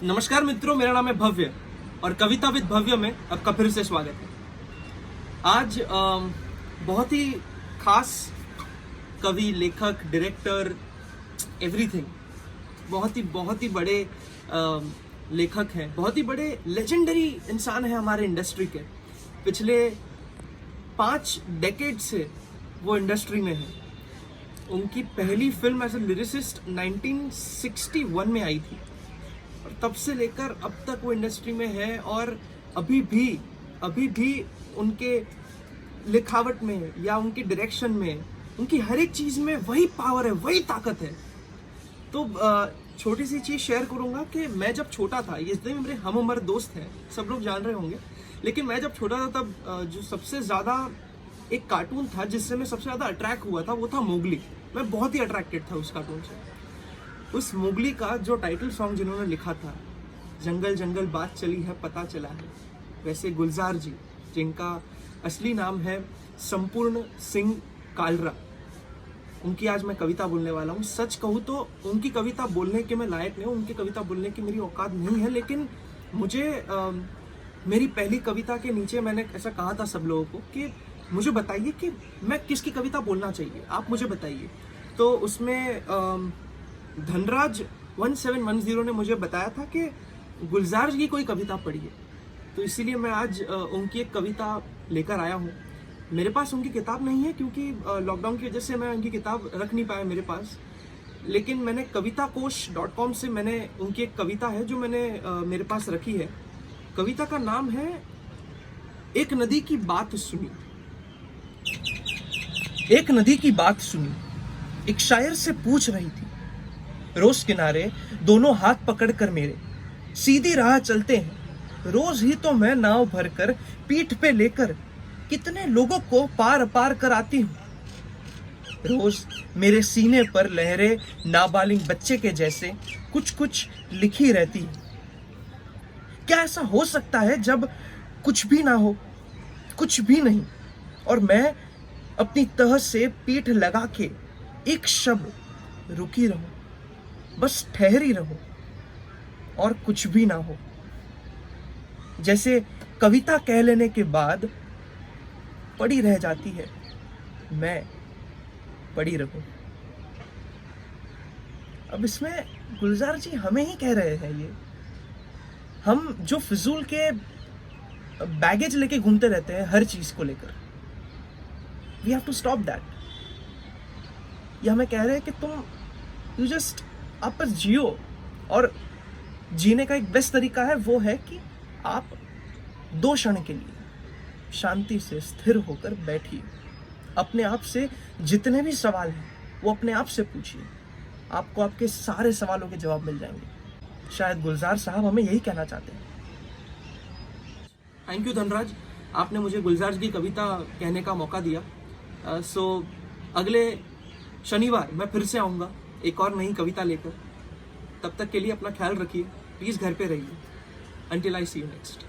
नमस्कार मित्रों, मेरा नाम है भव्य और कविता विद भव्य में आपका फिर से स्वागत है। आज बहुत ही खास कवि, लेखक, डायरेक्टर, एवरीथिंग, बहुत ही बड़े लेखक हैं, बहुत ही बड़े लेजेंडरी इंसान हैं हमारे इंडस्ट्री के। पिछले 5 डेकेड से वो इंडस्ट्री में है। उनकी पहली फिल्म एज ए लिरिसिस्ट 1961 में आई थी और तब से लेकर अब तक वो इंडस्ट्री में है और अभी भी उनके लिखावट में या उनके डायरेक्शन में, उनकी हर एक चीज में वही पावर है, वही ताकत है। तो छोटी सी चीज शेयर करूंगा कि मैं जब छोटा था, ये जितने मेरे हम उम्र दोस्त हैं सब लोग जान रहे होंगे, लेकिन मैं जब छोटा था तब जो सबसे ज्यादा एक कार्टून था जिससे मैं सबसे ज्यादा अट्रैक्ट हुआ था वो था मोगली। मैं बहुत ही अट्रैक्टेड था उस कार्टून से। उस मोगली का जो टाइटल सॉन्ग जिन्होंने लिखा था, जंगल जंगल बात चली है पता चला है, वैसे गुलजार जी, जिनका असली नाम है संपूर्ण सिंह कालरा, उनकी आज मैं कविता बोलने वाला हूँ। सच कहूँ तो उनकी कविता बोलने के मैं लायक नहीं हूँ, उनकी कविता बोलने की मेरी औकात नहीं है, लेकिन मुझे मेरी पहली कविता के नीचे मैंने ऐसा कहा था सब लोगों को कि मुझे बताइए कि मैं किसकी कविता बोलना चाहिए, आप मुझे बताइए। तो उसमें धनराज 1710 ने मुझे बताया था कि गुलजार जी की कोई कविता पढ़िए, तो इसीलिए मैं आज उनकी एक कविता लेकर आया हूँ। मेरे पास उनकी किताब नहीं है क्योंकि लॉकडाउन की वजह से मैं उनकी किताब रख नहीं पाया मेरे पास, लेकिन मैंने कविताकोश.com से मैंने उनकी एक कविता है जो मैंने मेरे पास रखी है। कविता का नाम है एक नदी की बात सुनी। एक नदी की बात सुनी, एक शायर से पूछ रही थी, रोज किनारे दोनों हाथ पकड़कर मेरे सीधी राह चलते हैं, रोज ही तो मैं नाव भरकर पीठ पे लेकर कितने लोगों को पार पार कर आती हूँ। रोज मेरे सीने पर लहरें नाबालिग बच्चे के जैसे कुछ कुछ लिखी रहती है। क्या ऐसा हो सकता है जब कुछ भी ना हो, कुछ भी नहीं, और मैं अपनी तह से पीठ लगा के एक शब्द रुकी रहूं, बस ठहरी रहूं और कुछ भी ना हो। जैसे कविता कह लेने के बाद पड़ी रह जाती है, मैं पड़ी रहूं। अब इसमें गुलजार जी हमें ही कह रहे हैं, ये हम जो फिजूल के बैगेज लेके घूमते रहते हैं हर चीज को लेकर, we have to stop that. ये हमें कह रहे हैं कि तुम यू जस्ट आप बस जियो, और जीने का एक बेस्ट तरीका है वो है कि आप 2 क्षण के लिए शांति से स्थिर होकर बैठिए, अपने आप से जितने भी सवाल हैं वो अपने आप से पूछिए, आपको आपके सारे सवालों के जवाब मिल जाएंगे। शायद गुलजार साहब हमें यही कहना चाहते हैं। थैंक यू धनराज, आपने मुझे गुलजार की कविता कहने का मौका दिया। सो अगले शनिवार मैं फिर से आऊँगा एक और नई कविता लेकर। तब तक के लिए अपना ख्याल रखिए, प्लीज़ घर पे रहिए। Until I see you next.